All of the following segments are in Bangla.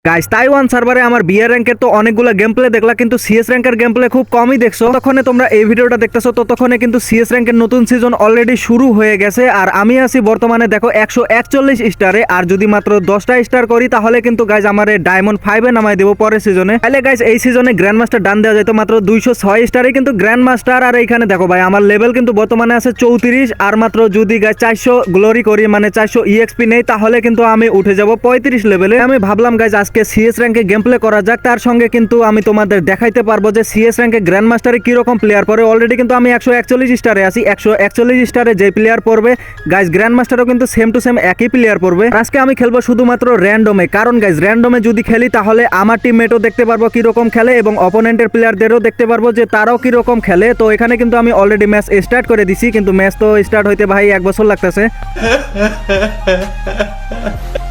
গাইস তাইওয়ান সার্ভারে আমার বিয়ার র্যাঙ্কের তো অনেকগুলো গেম প্লে দেখলা, কিন্তু সিএস র্যাঙ্কের গেম প্লে খুব কমই দেখছো। ততক্ষণে তোমরা এই ভিডিওটা দেখতেছো, ততক্ষণে কিন্তু সিএস র্যাঙ্কের নতুন সিজন অলরেডি শুরু হয়ে গেছে। আর আমি আছি বর্তমানে দেখো 141 স্টারে। আর যদি মাত্র 10টা স্টার করি তাহলে কিন্তু গাইজ আমার ডায়মন্ড 5-এ নামাই দেবো পরের সিজনে। তাহলে গাইজ এই সিজনে গ্র্যান্ড মাস্টার ডান দেওয়া যায় তো মাত্র 206 স্টারে কিন্তু গ্র্যান্ড মাস্টার। আর এইখানে দেখো ভাই আমার লেভেল কিন্তু বর্তমানে আছে 34। আর মাত্র যদি গাইজ 400 গ্লোরি করি, মানে 400 ইএক্সপি নেই, তাহলে কিন্তু আমি উঠে যাব 35 লেভেলে। আমি ভাবলাম গাইজ আজকে সিএস র্যাঙ্কে গেম প্লে করা যাক, তার সঙ্গে কিন্তু আমি তোমাদের দেখাইতে পারবো যে সিএস র্যাঙ্কে গ্র্যান্ড মাস্টারে কিরকম প্লেয়ার পড়ে। অলরেডি কিন্তু আমি 141 স্টারে আছি। 141 স্টারে যে প্লেয়ার পড়বে গাইজ গ্র্যান্ড মাস্টারও কিন্তু সেম টু সেম একই প্লেয়ার পড়বে। আজকে আমি খেলবো শুধুমাত্র র্যান্ডমে, কারণ গাইজ র্যান্ডমে যদি খেলি তাহলে আমার টিমমেটও দেখতে পারবো কিরকম খেলে এবং অপোনেন্টের প্লেয়ারদেরও দেখতে পারবো যে তারাও কিরকম খেলে। তো এখানে কিন্তু আমি অলরেডি ম্যাচ স্টার্ট করে দিছি, কিন্তু ম্যাচ তো স্টার্ট হইতে ভাই 1 বছর লাগতেছে।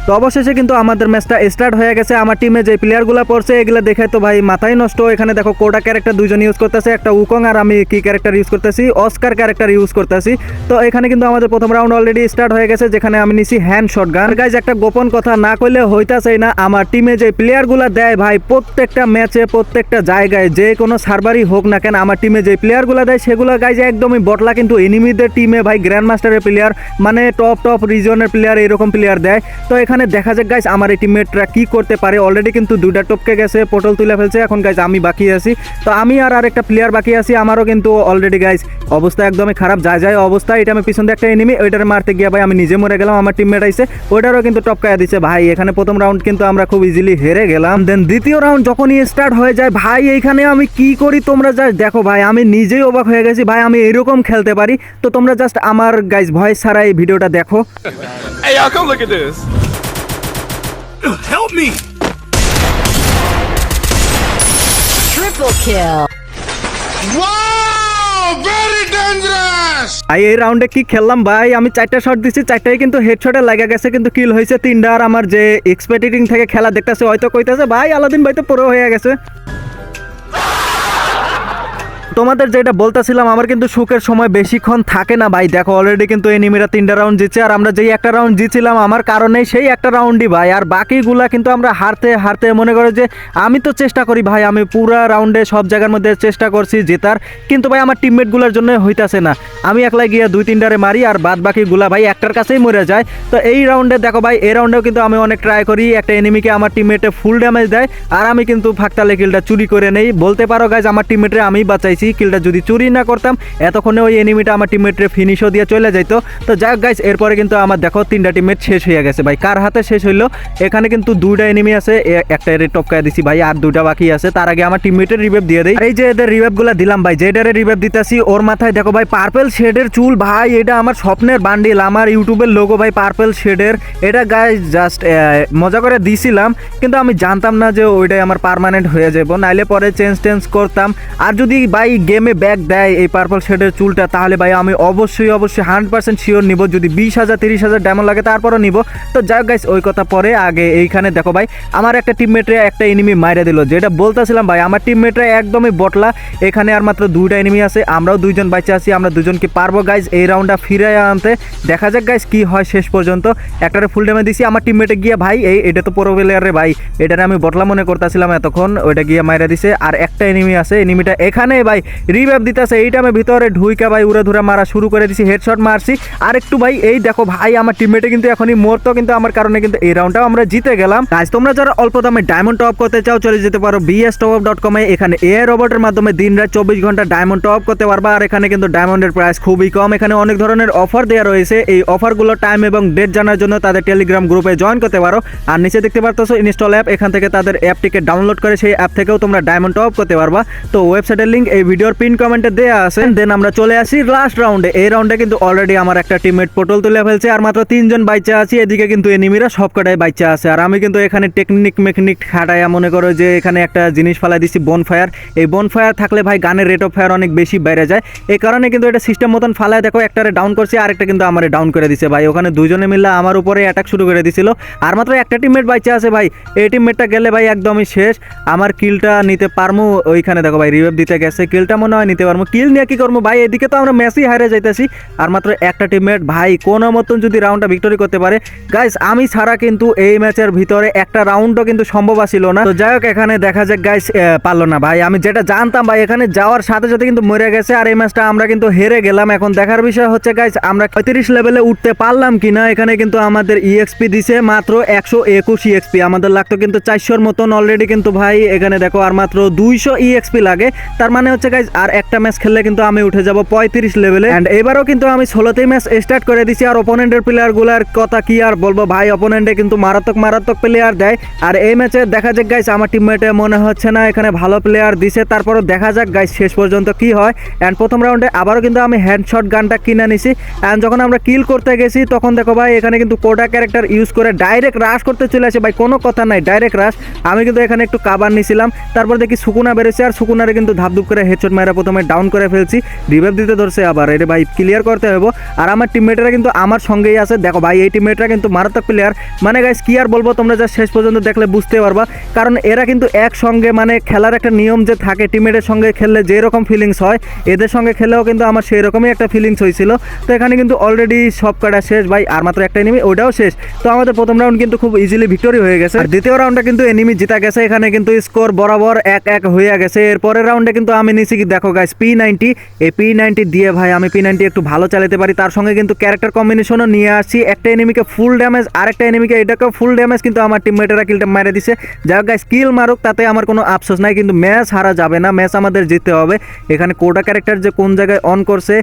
তো অবশেষে কিন্তু আমাদের ম্যাচটা স্টার্ট হয়ে গেছে। আমার টিমে যে প্লেয়ারগুলো পড়ছে এগুলো দেখে তো ভাই মাথায় নষ্ট। এখানে দেখো কোডা ক্যারেক্টার দুজন ইউজ করতেছে, একটা উকং, আর আমি কি ক্যারেক্টার ইউজ করতেছি, অস্কার ক্যারেক্টার ইউজ করতেছি। তো এখানে কিন্তু আমাদের প্রথম রাউন্ড অলরেডি স্টার্ট হয়ে গেছে, যেখানে আমি নিছি হ্যান্ড শটগান। গাইজ একটা গোপন কথা না কইলে হইতাছেই না, আমার টিমে যে প্লেয়ারগুলো দেয় ভাই প্রত্যেকটা ম্যাচে প্রত্যেকটা জায়গায় যে কোনো সার্ভারই হোক না কেন, আমার টিমে যে প্লেয়ারগুলো দেয় সেগুলো গাইজ একদমই বটলা। কিন্তু এনিমিদের টিমে ভাই গ্র্যান্ড মাস্টারের প্লেয়ার, মানে টপ রিজনের প্লেয়ার, এরকম প্লেয়ার দেয়। তো এখানে দেখা যাক গাইজ আমার এই টিমমেটরা কি করতে পারে। অলরেডি কিন্তু 2টা টপকে গেছে, পটল তুলে ফেলছে। এখন গাইজ আমি বাকি আছি, তো আমি আর আরেকটা প্লেয়ার বাকি আছি। আমারও কিন্তু অলরেডি গাইজ অবস্থা একদমই খারাপ, যায় অবস্থা। এটা আমি পিছন দিয়ে একটা এনিমি, ওইটার মারতে গিয়ে ভাই আমি নিজে মরে গেলাম। আমার টিমমেট আইছে, ওইটারও কিন্তু টপকায়া দিচ্ছে ভাই। এখানে প্রথম রাউন্ড কিন্তু আমরা খুব ইজিলি হেরে গেলাম। দেন দ্বিতীয় রাউন্ড যখনই স্টার্ট হয়ে যায় ভাই, এইখানে আমি কি করি তোমরা জাস্ট দেখো ভাই। আমি নিজেই অবাক হয়ে গেছি ভাই, আমি এরকম খেলতে পারি। তো তোমরা জাস্ট আমার গাইজ ভয়েস ছাড়া এই ভিডিওটা দেখো। Hey y'all, come look at this. Help me! Triple kill. Wow! Very dangerous! ভাই এই রাউন্ডে কি খেললাম ভাই, আমি 4টা শট দিছি, 4টাই কিন্তু হেডশটে লাগা গেছে, কিন্তু কিল হয়েছে 3টা। আর আমার যে এক্সপেক্টেটিং থেকে খেলা দেখতেছে হয়তো কইতাছে ভাই আলাদিন ভাই তো পুরো হয়ে গেছে। তোমাদের যেটা বলতেছিলাম, আমার কিন্তু সুখের সময় বেশিক্ষণ থাকে না ভাই। দেখো অলরেডি কিন্তু এনিমিরা 3টা রাউন্ড জিতছে, আর আমরা যেই একটা রাউন্ড জিতছিলাম আমার কারণেই সেই একটা রাউন্ডই ভাই। আর বাকিগুলা কিন্তু আমরা হারতে মনে করো যে আমি তো চেষ্টা করি ভাই, আমি পুরা রাউন্ডে সব জায়গার মধ্যে চেষ্টা করছি জেতার, কিন্তু ভাই আমার টিমমেটগুলোর জন্য হইতাছে না। আমি একলাই গিয়ে 2-3টারে মারি আর বাদ বাকিগুলা ভাই একটার কাছেই মরে যায়। তো এই রাউন্ডে দেখো ভাই, এই রাউন্ডেও কিন্তু আমি অনেক ট্রাই করি, একটা এনিমিকে আমার টিমমেটে ফুল ড্যামেজ দেয় আর আমি কিন্তু ফাঁকতালে কিলটা চুরি করে নেই। বলতে পারো গাইজ আমার টিমমেটে আমি বাঁচাইছি। কিলটা যদি চুরি না করতাম এতক্ষণে ওই এনিমিটা আমার টিমমেটরে ফিনিশও দিয়ে চলে যাইতো। তো যাক গাইজ, এরপরে কিন্তু আমার দেখো 3টা টিমমেট শেষ হয়ে গেছে ভাই। কার হাতে শেষ হইলো? এখানে কিন্তু 2টা এনিমি আছে, একটা এর টপকায় দিছি ভাই, আর 2টা বাকি আছে। তার আগে আমার টিমমেটের রিভাইভ দিয়ে দেই। এই যে এদের রিভাইভগুলো দিলাম ভাই, যেটারে রিভাইভ দিতেছি ওর মাথায় দেখো ভাই পার্পল শেডের চুল ভাই। এটা আমার স্বপ্নের বান্ডিল, আমার ইউটিউবের লোগো ভাই পার্পল শেডের। এটা গাইজ জাস্ট মজা করে দিছিলাম, কিন্তু আমি জানতাম না যে ওইটাই আমার পার্মানেন্ট হয়ে যাবো, নাইলে পরে চেঞ্জ করতাম। আর যদি ভাই গেমে ব্যাক দেয় এই পার্পল শেডের চুলটা, তাহলে ভাই আমি অবশ্যই 100% শিওর নিব। যদি 20,000 30,000 ডায়মন্ড লাগে তারপরও নিব। তো যাই হোক গাইস, ওই কথা পরে, আগে এইখানে দেখো ভাই আমার একটা টিমমেটরে একটা এনিমি মাইরে দিল। যেটা বলতেছিলাম ভাই, আমার টিমমেটরা একদমই বটলা। এখানে আর মাত্র 2টা এনিমি আছে, আমরাও 2জন বাঁচে আছি। আমরা 2জন কি পারবো গাইজ এই রাউন্ডটা ফিরে আনতে? দেখা যাক গাইজ কি হয় শেষ পর্যন্ত। একটারে ফুল ড্যামেজ দিছি, আমার টিমমেটে গিয়ে ভাই এটা তো পুরো প্লেয়ারে ভাই, এটারে আমি বটলা মনে করতেছিলাম এতক্ষণ, ওইটা গিয়ে মাইরা দিছে। আর একটা এনিমি আছে, এনিমিটা এখানে ভাই রিভাইভ দিতেছে। এইটা আমি ভিতরে ঢুইকা ভাই উড়ে ধরে মারা শুরু করে দিছি, হেডশট মারছি। আর একটু ভাই এই দেখো ভাই আমার টিমমেটে কিন্তু এখনই মরতো, কিন্তু আমার কারণে কিন্তু এই রাউন্ডটাও আমরা জিতে গেলাম। গাইস তোমরা যারা অল্প দামে ডায়মন্ড টপ করতে চাও চলে যেতে পারো bstop.com এ। এখানে এআই রোবটের মাধ্যমে দিনরাত 24 ঘন্টা ডায়মন্ড টপ করতে পারবা। আর এখানে কিন্তু ডায়মন্ডের প্রাইস খুবই কম। এখানে অনেক ধরনের অফার দেওয়া রয়েছে। এই অফারগুলো টাইম এবং ডেট জানার জন্য তাদের টেলিগ্রাম গ্রুপে জয়েন করতে পারো। আর নিচে দেখতে পারতেছো ইনস্টল অ্যাপ, এখান থেকে তাদের অ্যাপটিকে ডাউনলোড করে সেই অ্যাপ থেকেও তোমরা ডায়মন্ড টপ করতে পারবা। তো ওয়েবসাইটের লিংক এই ভিডিওর পিন কমেন্টে দেওয়া আছে। দেন আমরা চলে আসি লাস্ট রাউন্ডে। এই রাউন্ডে কিন্তু অলরেডি আমার একটা টিমমেট পটল তুলে ফেলছে, আর মাত্র 3জন বাইচা আছি। এদিকে কিন্তু এনিমিরা সবকটাই বাইচা আছে, আর আমি কিন্তু এখানে টেকনিক খাটাইয়া মনে করো যে এখানে একটা জিনিস ফেলাই দিছি, বনফায়ার। এই বনফায়ার থাকলে ভাই গানের রেট অফ ফায়ার অনেক বেশি বেড়ে যায়। এই কারণে কিন্তু এটা সিস্টেম মতন ফালায় দেখো একটারে ডাউন করছে, আরেকটা কিন্তু আমারে ডাউন করে দিছে ভাই। ওখানে 2জনে মিলে আমার উপরে অ্যাটাক শুরু করে দিছিল, আর মাত্র একটা টিমমেট বাইচা আছে ভাই। এই টিমমেটটা গেলে ভাই একদমই শেষ, আমার কিলটা নিতে পারমু। ওইখানে দেখো ভাই রিভাইভ দিতে গেছে, কিল কিলটা মনে হয় নিতে পারবো। কিল নিয়ে কি করবো ভাই, এদিকে তো আমরা ম্যাচই হারে যাইতেছি আর মাত্র একটা টিমমেট ভাই কোনো মতন যদি রাউন্ডটা ভিক্টরি করতে পারে গাইস, আমি ছাড়া কিন্তু এই ম্যাচের ভিতরে একটা রাউন্ডও কিন্তু সম্ভব ছিল না। তো যাই হোক এখানে দেখা যাক গাইস পারলো না ভাই, আমি যেটা জানতাম ভাই এখানে যাওয়ার সাথে সাথে কিন্তু মরে গেছে আর এই ম্যাচটা আমরা কিন্তু হেরে গেলাম। এখন দেখার বিষয় হচ্ছে গাইস আমরা 35 লেভেলে উঠতে পারলাম কিনা। এখানে কিন্তু আমাদের ইএক্সপি দিছে মাত্র 121 ইএক্সপি, আমাদের লাগতো কিন্তু 400-র মতন অলরেডি কিন্তু ভাই এখানে দেখো আর মাত্র 200 ইএক্সপি লাগে। তার মানে হচ্ছে গাইস আর একটা ম্যাচ খেললে কিন্তু আমি উঠে যাব 35 লেভেলে। এন্ড এবারও কিন্তু আমি 16তেই ম্যাচ স্টার্ট করে দিছি আর অপোনেন্টের প্লেয়ারগুলোর কথা কি আর বলবো ভাই, অপোনেন্টে কিন্তু মারাত্মক প্লেয়ার দেয়। আর এই ম্যাচে দেখা যাক গাইস আমার টিমমেটে মনে হচ্ছে না এখানে ভালো প্লেয়ার দিছে, তারপরও দেখা যাক গাইস শেষ পর্যন্ত কি হয়। এন্ড প্রথম রাউন্ডে আবারও কিন্তু আমি হেডশট গানটা কিনে নিছি। এন্ড যখন আমরা কিল করতে গেছি তখন দেখো ভাই এখানে কিন্তু কোডা ক্যারেক্টার ইউজ করে ডাইরেক্ট রাশ করতে চলে আসে ভাই, কোনো কথা নাই ডাইরেক্ট রাশ। আমি কিন্তু এখানে একটু কাবার নিছিলাম, তারপর দেখি সুকুনা বেরোছে আর সুকুনারে কিন্তু ধাপধুপ করে হেডশট মারা প্রথমে ডাউন করে ফেলছি, রিভাইভ দিতে ধরছে আবার, এটা ভাই ক্লিয়ার করতে হবে। আর আমার টিমমেটরা কিন্তু আমার সঙ্গেই আছে, দেখো ভাই এই টিমমেটরা কিন্তু মারাত্মক প্লেয়ার, মানে গাইস কি আর বলবো, তোমরা যা শেষ পর্যন্ত দেখলে বুঝতে পারবা। কারণ এরা কিন্তু একসঙ্গে মানে খেলার একটা নিয়ম যে থাকে, টিমমেটের সঙ্গে খেললে যেরকম ফিলিংস হয় এদের সঙ্গে খেলেও কিন্তু আমার সেই রকমই একটা ফিলিংস হয়েছিল। তো এখানে কিন্তু অলরেডি সব কটা শেষ ভাই, আর মাত্র একটা এনিমি ওটাও শেষ। তো আমাদের প্রথম রাউন্ড কিন্তু খুব ইজিলি ভিক্টরি হয়ে গেছে আর দ্বিতীয় রাউন্ডে কিন্তু এনিমি জিতা গেছে। এখানে কিন্তু স্কোর বরাবর 1-1 হয়ে গেছে। এরপরের রাউন্ডে কিন্তু আমি নিছি কি দেখো গাইস P90, এই P90 দিয়ে ভাই আমি P90 একটু ভালো চালাতে পারি, তার সঙ্গে কিন্তু ক্যারেক্টার কম্বিনেশনও নিয়ে আসছি, একটা এনিমিকে ফুল ড্যামেজ আর একটা এনিমিকে এটাকেও ফুল ড্যামেজ, কিন্তু আমার টিমমেটেরা কিলটা মেরে দিছে। যাই হোক গাইস কিল মারুক তাতে আমার কোনো আফসোস নাই, কিন্তু ম্যাচ হারা যাবে না, ম্যাচ আমাদের জিততে হবে। এখানে কোডা ক্যারেক্টার যে কোন জায়গায় অন করছে,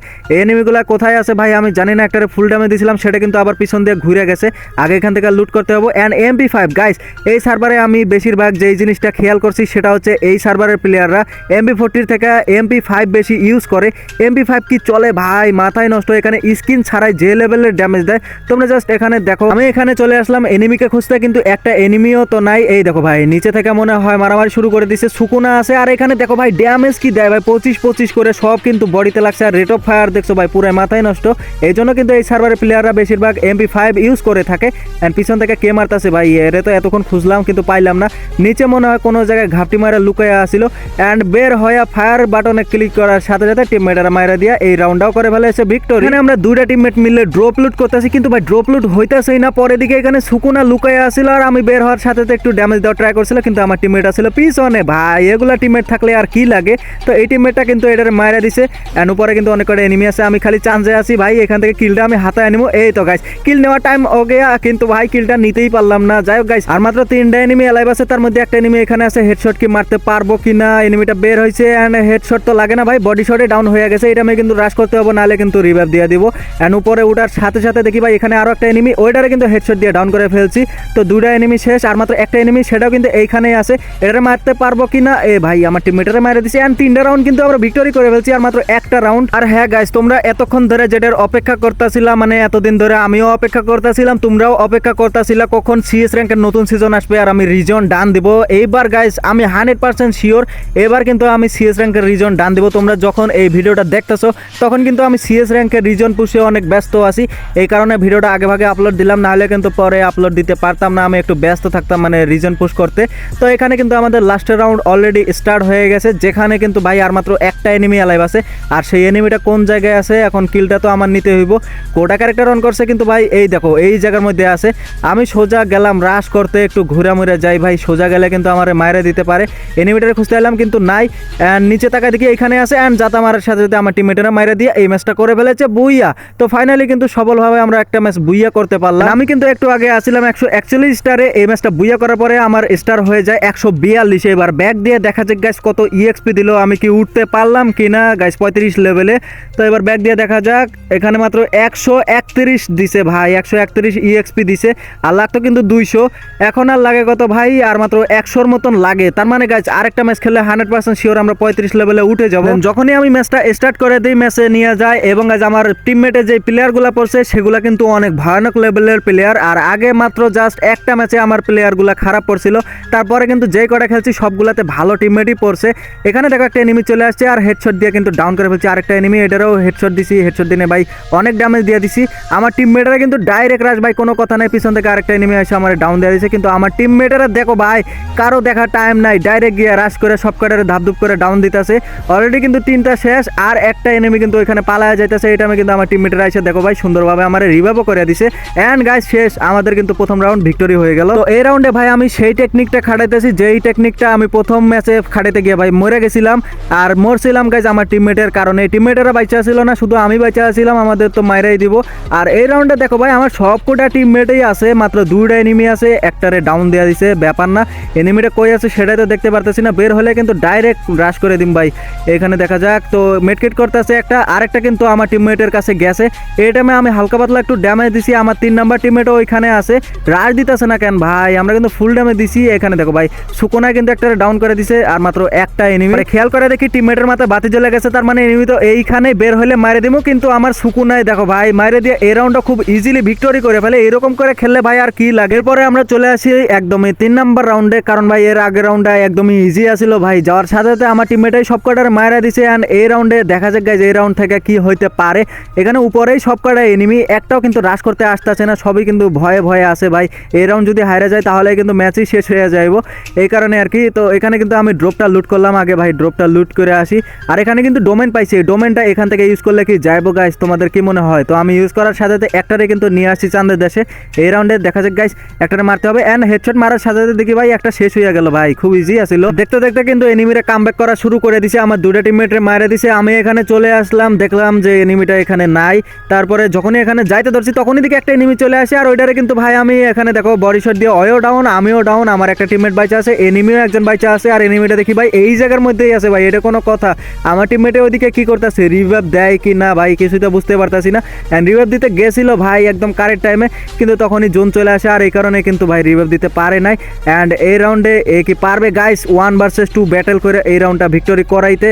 এনিমিগুলা কোথায় আছে ভাই আমি জানি না, একটারে ফুল ড্যামেজ দিয়েছিলাম সেটা কিন্তু আবার পিছন দিয়ে ঘুরে গেছে, আগে এখান থেকে লুট করতে হবে। অ্যান্ড MP5 গাইস এই সার্ভারে আমি বেশিরভাগ যেই জিনিসটা খেয়াল করছি সেটা হচ্ছে এই সার্ভারের প্লেয়াররা MP40 থেকে MP5 বেশি ইউজ করে। MP5 কি চলে ভাই, মাথায় নষ্ট, এখানে স্কিন ছাড়াই যে লেভেলের ড্যামেজ দেয়। তোমরা জাস্ট এখানে দেখো, আমি এখানে চলে আসলাম এনিমিকে খুঁজতে, কিন্তু একটা এনিমিও তো নাই। এই দেখো ভাই নিচে থেকে মনে হয় মারামারি শুরু করে দিছে, সুকুনা আছে আর এখানে দেখো ভাই ড্যামেজ কি দেয় ভাই, 25 করে সব কিন্তু বডিতে লাগছে। আর রেট অফ ফায়ার দেখছো ভাই পুরো মাথায় নষ্ট। এই জন্য কিন্তু এই সার্ভারের প্লেয়াররা বেশিরভাগ MP5 ইউজ করে থাকে। অ্যান্ড পিছন থেকে কে মারতেছে ভাই, এরে তো এতক্ষণ খুঁজলাম কিন্তু পাইলাম না, নিচে মনে হয় কোনো জায়গায় ঘাপটি মারা লুকাইয়া আসিল। অ্যান্ড বের হয়ে ফায়ার বাটনে ক্লিক করার সাথে সাথে টিমমেটরা মারা দিয়া এই রাউন্ডটাও করে ফেলেছে ভিক্টরি। এখানে আমরা দুইটা টিমমেট মিলে ড্রপ লুট করতেছি, কিন্তু ভাই ড্রপ লুট হইতেছেই না। পরে দিকে এখানে সুকুনা লুকাইয়া আসিল আর আমি বের হওয়ার সাথে সাথে একটু ড্যামেজ দেওয়ার ট্রাই করছিল, কিন্তু আমার টিমমেট আসছিল পিছনে ভাই, এগুলা টিমমেট থাকলে আর কি লাগে। তো এই টিমমেটটা কিন্তু এটার মারা দিছে। অ্যান্ড উপরে কিন্তু অনেক কটা এনিমি আছে, আমি খালি চান্সে আছি ভাই এখান থেকে কিলটা আমি হাতায় আনিবো। এই তো গাইস কিল নেওয়ার টাইম ও গেয়া, কিন্তু ভাই কিলটা নিতেই পারলাম না। যাই হোক গাইস আর মাত্র 3টা এনিমি এলাইভ আছে, তার মধ্যে একটা এনিমি এখানে আছে, হেডশট কি মারতে পারবো কিনা, এনিমিটা বের হয়েছে এন্ড হেডশট তো লাগে না ভাই, বডি শটে ডাউন হয়ে গেছে। এটা আমি কিন্তু রাশ করতে হবে, নাহলে কিন্তু রিভাইভ দিয়ে দিব। এন্ড উপরে উঠার সাথে সাথে দেখি ভাই এখানে আরো একটা এনিমি, ওইটারে কিন্তু হেডশট দিয়ে ডাউন করে ফেলছি। তো দুইটা এনিমি শেষ আর মাত্র একটা এনিমি, সেটাও কিন্তু এইখানেই আছে, এটা মারতে পারবো কিনা। এ ভাই আমার টিমমেটরে মারে দিছে। এন্ড 3টা রাউন্ড কিন্তু আমরা ভিক্টরি করে ফেলছি আর মাত্র একটা রাউন্ড। আর হ্যাঁ গাইস তোমরা এতক্ষণ ধরে যেটার অপেক্ষা করতেছিলাম, মানে এতদিন ধরে আমিও অপেক্ষা করতেছিলাম, তোমরাও অপেক্ষা করতেছিলা কখন সিএস র্যাঙ্কের নতুন সিজন আসবে আর আমি রিজন ডান দিব। এইবার গাইস আমি 100% শিওর এবার কিন্তু আমি সিএস র্যাঙ্কের রিজন ডান দিব। তোমরা যখন এই ভিডিওটা দেখতেছো তখন কিন্তু আমি সিএস র্যাঙ্কের রিজন পুষে অনেক ব্যস্ত আছি, এই কারণে ভিডিওটা আগে ভাগে আপলোড দিলাম, নাহলে কিন্তু পরে আপলোড দিতে পারতাম না, আমি একটু ব্যস্ত থাকতাম মানে রিজন পুশ করতে। তো এখানে কিন্তু আমাদের লাস্টের রাউন্ড অলরেডি স্টার্ট হয়ে গেছে, যেখানে কিন্তু ভাই আর মাত্র একটা এনিমি অ্যালাইভ আছে। আর সেই এনিমিটা কোন জায়গায় আছে, এখন কিলটা তো আমার নিতে হইব। কোটা ক্যারেক্টার অন করছে, কিন্তু ভাই এই দেখো এই জায়গার মধ্যে আছে। আমি সোজা গেলাম রাশ করতে, একটু ঘুরে মুড়ে যাই ভাই, সোজা গেলে কিন্তু আমার মায়েরা দিতে পারে। এনিমিটারে খুঁজতে এলাম কিন্তু নাই। অ্যান্ড নিচে তাকায় দেখি এখানে আছে, অ্যান্ড যাতা মারার সাথে সাথে আমার টিমমেটেরা মাইরা দিয়ে এই ম্যাচটা করে ফেলেছে বুইয়া। তো ফাইনালি কিন্তু সফলভাবে আমরা একটা ম্যাচ বুইয়া করতে পারলাম। আমি কিন্তু একটু আগে আসছিলাম 141 স্টারে, এই ম্যাচটা বুইয়া করার পরে আমার স্টার হয়ে যায় 142। এবার ব্যাক দিয়ে দেখা যাক গাইস কত ইএক্সপি দিল, আমি কি উঠতে পারলাম কিনা গাইস 35 লেভেলে। তো এবার ব্যাক দিয়ে দেখা যাক, এখানে মাত্র 131 দিছে ভাই, 131 ইএক্সপি দিছে, আর লাগতো কিন্তু 200। এখন আর লাগে কত ভাই, আর মাত্র 100-র মতন লাগে। তার মানে গাইস আরেকটা ম্যাচ খেললে 100% শিওর আমরা 35 লেভেলে উঠে যাব। যখনই আমি ম্যাচটা স্টার্ট করে দিই ম্যাচে নিয়ে যায়, এবং গাইস আমার টিমমেটে যে প্লেয়ারগুলো পড়ছে সেগুলো কিন্তু অনেক ভয়ানক লেভেলের প্লেয়ার। আর আগে মাত্র জাস্ট একটা ম্যাচে আমার প্লেয়ারগুলো খারাপ পড়ছিল, তারপরে কিন্তু যেই কটা খেলছি সবগুলাতে ভালো টিমমেটই পড়ছে। এখানে দেখো একটা এনিমি চলে আসছে আর হেডশট দিয়ে কিন্তু ডাউন করে ফেলছি আরেকটা এনিমি, এটারও হেডশট দিছি, হেডশট দিনে ভাই অনেক ড্যামেজ দিয়ে দিছি। আমার টিমমেটরা কিন্তু ডাইরেক্ট রাশ ভাই, কোনো কথা নাই, পিছন থেকে আরেকটা এনিমি এসে আমার ডাউন দিয়ে দিয়েছে। কিন্তু আমার টিমমেটরা দেখো ভাই কারো দেখা টাইম নাই, ডাইরেক্ট গিয়ে রাশ করে সব কটারে ধাপধুপ করে ডাউন দিতেছে। যাইতেছে অলরেডি কিন্তু 3টা শেষ আর একটা এনিমি কিন্তু ওইখানে পালায়া যাইতেছে এটা আমি কিন্তু আমার টিমমেটরা এসে দেখো ভাই সুন্দরভাবে আমার রিভাইভও করে দিছে এন্ড গাইস শেষ আমাদের কিন্তু প্রথম রাউন্ড ভিক্টরি হয়ে গেল তো এই রাউন্ডে ভাই আমি সেই টেকনিকটা খাটাইতেছি যেই টেকনিকটা আমি প্রথম ম্যাচে খাটাইতে গিয়ে ভাই মরে গেছিলাম আর মরছিলাম গাইস আমার টিমমেটের কারণে টিমমেটেরা বাইচা ছিল না শুধু আমি বাইচা ছিলাম আমাদের তো মাইরাই দিব আর এই রাউন্ডে দেখো ভাই আমার সবকটা টিমমেটই আছে মাত্র 2টা এনিমি আছে একটারে ডাউন দেয়া দিছে ব্যাপার না এনিমিটা কই আছে সেটাই তো দেখতে পারতেছি না বের হলে কিন্তু ডাইরেক্ট রাশ করে দিম ভাই এখানে দেখা যাক তো মেডকিট করতেছে একটা আরেকটা কিন্তু আমার টিমমেটের কাছে গেছে এই টাইমে আমি হালকা পাতলা একটু ড্যামেজ দিছি আমার 3 নাম্বার টিমমেটও ওইখানে আছে রাশ দিতেছে না কেন ভাই আমরা কিন্তু ফুল ড্যামেজ দিছি এখানে দেখো ভাই সুকোনা কিন্তু একটা ডাউন করে দিছে আর মাত্র একটা এনিমি খেয়াল করে দেখি টিমমেটের মাথায় বাতি জ্বলে গেছে তার মানে এনিমি তো এইখানে বের হলে মারে দিমু কিন্তু আমার সুকুনায় দেখো ভাই মারে দিয়ে এই রাউন্ডটা খুব ইজিলি ভিক্টরি করে ফেলে এরকম করে খেললে ভাই আর কি লাগে এরপরে আমরা চলে আসি একদমই 3 নাম্বার রাউন্ডে কারণ ভাই এর আগের রাউন্ডটা একদমই ইজি আছিল ভাই যাওয়ার সাথে সাথে আমার টিমমেটাই সব কটার মারা দিছে এন্ড এই রাউন্ডে দেখা যাক গাইজ এই রাউন্ড থেকে কি হইতে পারে এখানে উপরেই সব কটা এনিমি একটাও কিন্তু রাশ করতে আসতেছে না সবই কিন্তু ভয়ে ভয়ে আছে ভাই এই রাউন্ড যদি হারে যায় তাহলে কিন্তু ম্যাচই শেষ হয়ে যাইব এই কারণে আর কি তো এখানে কিন্তু আমি ড্রপটা লুট করলাম আগে ভাই ড্রপটা লুট করে আসি আর এখানে কিন্তু ডোমেন পাইছি ডোমেনটা এখান থেকে ইউজ করলে কি যাইবো গাইজ তোমাদের কি মনে হয় তো আমি ইউজ করার সাথে সাথে একটারে কিন্তু নিয়ে আসছি চাঁদের দেশে এই রাউন্ডে দেখা যাক গাইজ একটারে মারতে হবে এন্ড হেডশট মারার সাথে সাথে দেখি ভাই একটা শেষ হয়ে গেল ভাই খুব ইজি আছিল দেখতে দেখতে কিন্তু এনিমিরা কামব্যাক করা শুরু করে দিছে আমার 2টা টিমমেটরে মারে দিছে আমি এখানে চলে আসলাম দেখলাম যে এনিমিটা এখানে নাই তারপরে যখনই এখানে যাইতে ধরছি তখনই দিকে একটা এনিমি চলে আসে আর ওইটারে কিন্তু ভাই আমি এখানে দেখো বডি শট দিয়ে অয়ও ডাউন আমিও ডাউন আমার একটা টিমমেট বাইচা আছে এনিমিও একজন বাইচা আছে আর এনিমিটা দেখি ভাই এই জায়গার মধ্যেই আছে ভাই এটা কোনো কথা আমার টিমমেটে ওইদিকে কি করতেছে রিভাইভ দেয় কি না ভাই কিছুই তো বুঝতে পারতাছি না এন্ড রিভাইভ দিতে গেছিল ভাই একদম কারেক্ট টাইমে কিন্তু তখনই জোন চলে আসে আর এই কারণে কিন্তু ভাই রিভাইভ দিতে পারে নাই এন্ড এই রাউন্ডে এ কি পারবে গাইস 1 ভার্সেস 2 ব্যাটল করে এই রাউন্ডটা ভিক্টরি করাইতে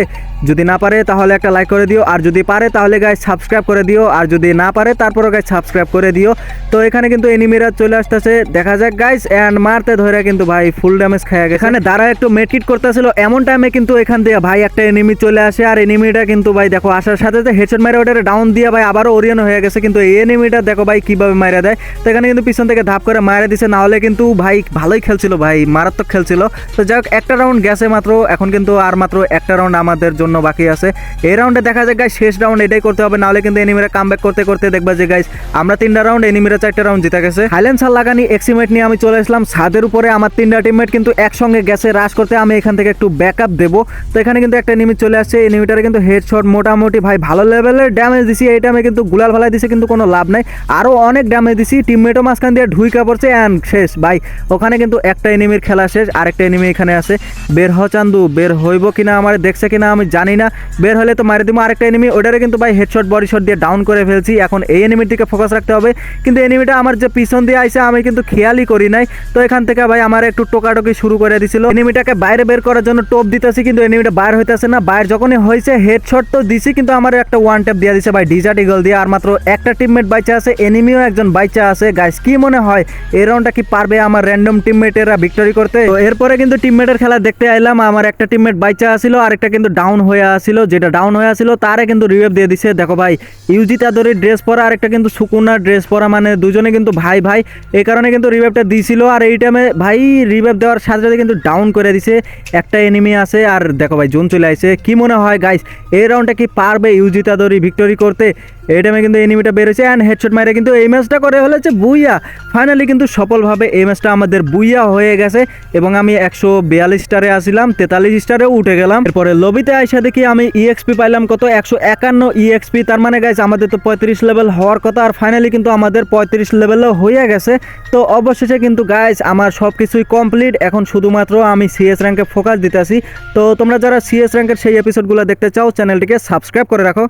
যদি না পারে তাহলে একটা লাইক করে দিও আর যদি পারে তাহলে গাইস সাবস্ক্রাইব করে দিও আর যদি না পারে তারপরও গাইস সাবস্ক্রাইব করে দিও তো এখানে কিন্তু এনিমিরা চলে আসতেছে দেখা যাক গাইস এন্ড মারতে ধরে কিন্তু ভাই ফুল ড্যামেজ খায় গেছে এখানে দাঁড়া একটু মেডকিট করতেছিল এমন টাইমে কিন্তু এখান থেকে ভাই একটা এনিমি চলে আসে আর এনিমিটা কিন্তু ভাই দেখো আসার সাথে সাথে হেডশট মেরে ওটারে ডাউন দিয়ে ভাই আবারও ওরিয়ন হয়ে গেছে কিন্তু এই এনিমিটা দেখো ভাই কিভাবে মারা দেয় তো এখানে কিন্তু পিছন থেকে ধাপ করে মারা দিছে না হলে কিন্তু ভাই ভালোই খেলছিল ভাই মারাত্মক খেলছিল তো যাক একটা রাউন্ড গেছে মাত্র এখন কিন্তু আর মাত্র একটা রাউন্ড আমাদের জন্য বাকি আছে এই রাউন্ডে দেখা যাক গাইস শেষ রাউন্ড এটাই করতে হবে না হলে কিন্তু এনিমিরা কামব্যাক করতে করতে দেখবা যে গাইস আমরা 3টা রাউন্ড এনিমিরা 4টা রাউন্ড জিতে গেছে সাইলেন্সার লাগানি এক্সিমেট নিয়ে আমি চলে আসলাম ছাদের উপরে আমার 3টা টিমমেট কিন্তু একসঙ্গে গেছে রাশ করতে আমি এখান থেকে একটু ব্যাকআপ দেব তো এখানে কিন্তু একটা এনিমি চলে আসছে এনিমিটারে কিন্তু হেডশট মোটামুটি ভাই ভালো লেভেলের ড্যামেজ দিছি এই টাইমে কিন্তু গুলাল ফালাই দিছে কিন্তু কোনো লাভ নাই আরো অনেক ড্যামেজ দিছি টিমমেটও মাঝখান দিয়ে ঢুইকা পড়ছে এন্ড শেষ ভাই ওখানে কিন্তু একটা এনিমির খেলা শেষ আরেকটা এনিমি এখানে আছে বের হ চান্দু বের হইব কিনা আমার দেখছে কিনা আমি জানি না বের হলে তো মারি দিব আরেকটা এনিমি ওটারে কিন্তু ভাই হেডশট বডি শট দিয়ে ডাউন করে ফেলছি এখন এই এনিমির দিকে ফোকাস রাখতে হবে কিন্তু এনিমিটা আমার যে পিছন দিয়ে আইছে আমি কিন্তু খেয়ালই করি নাই তো এখান থেকে ভাই আমার একটু টোকাটকি শুরু করে দিছিল এনিমিটাকে বাইরে বের করার জন্য টোপ দিতেছি কিন্তু এনিমিটা বাইরে হইতাছে না বাইরে যখনই হয়েছে হেডশট তো দিছি কিন্তু আমার একটা ওয়ান ট্যাপ দিয়ে দিছে ভাই ডিজার্ট ইগল দিয়ে আর মাত্র একটা টিমমেট বাইচা আছে এনিমিও একজন বাইচা আছে গাইস কি মনে হয় এই রাউন্ডটা কি পারবে আমার র্যান্ডম টিমমেটেরা ভিক্টরি করতে তো এরপরে কিন্তু টিমমেটের খেলা দেখতে আইলাম আমার একটা টিমমেট বাইচা আছিল আর একটা কিন্তু ডাউন হয়ে আছিল যেটা ডাউন হয়ে আছিল তারে কিন্তু রিভাইভ দিয়ে দিছে দেখো ভাই ইউজি তাদরি ড্রেস পরা আর একটা কিন্তু সুকুনা ড্রেস পরা মানে দুজনে কিন্তু ভাই ভাই এই কারণে কিন্তু রিভাইভটা দিছিল আর এই টাইমে ভাই রিভাইভ দেওয়ার সাথে সাথে কিন্তু ডাউন করে দিছে একটা এনিমি আছে আর দেখো ভাই জোন চলে আইছে কি মনে হয় গাইস এই রাউন্ডটা কি পারবে ইউজি তাদরি ভিক্টরি করতে এই টাইমে কিন্তু এনিমিটা বেরোছে অ্যান্ড হেডশট মারে কিন্তু এই ম্যাচটা করে হলেছে বুইয়া ফাইনালি কিন্তু সফলভাবে এই ম্যাচটা আমাদের বুইয়া হয়ে গেছে এবং আমি 142 স্টারে আসছিলাম 43 স্টারেও উঠে গেলাম এরপরে লবিতে আইসা দেখি আমি ইএক্সপি পাইলাম কত 151 ইএক্সপি তার মানে গাইস আমাদের তো 35 লেভেল হওয়ার কথা আর ফাইনালি কিন্তু আমাদের 35 লেভেলও হয়ে গেছে তো অবশেষে কিন্তু গাইস আমার সব কিছুই কমপ্লিট এখন শুধুমাত্র আমি সিএস র্যাঙ্কে ফোকাস দিতেছি তো তোমরা যারা সিএস র্যাঙ্কের সেই এপিসোডগুলো দেখতে চাও চ্যানেলটিকে সাবস্ক্রাইব করে রাখো।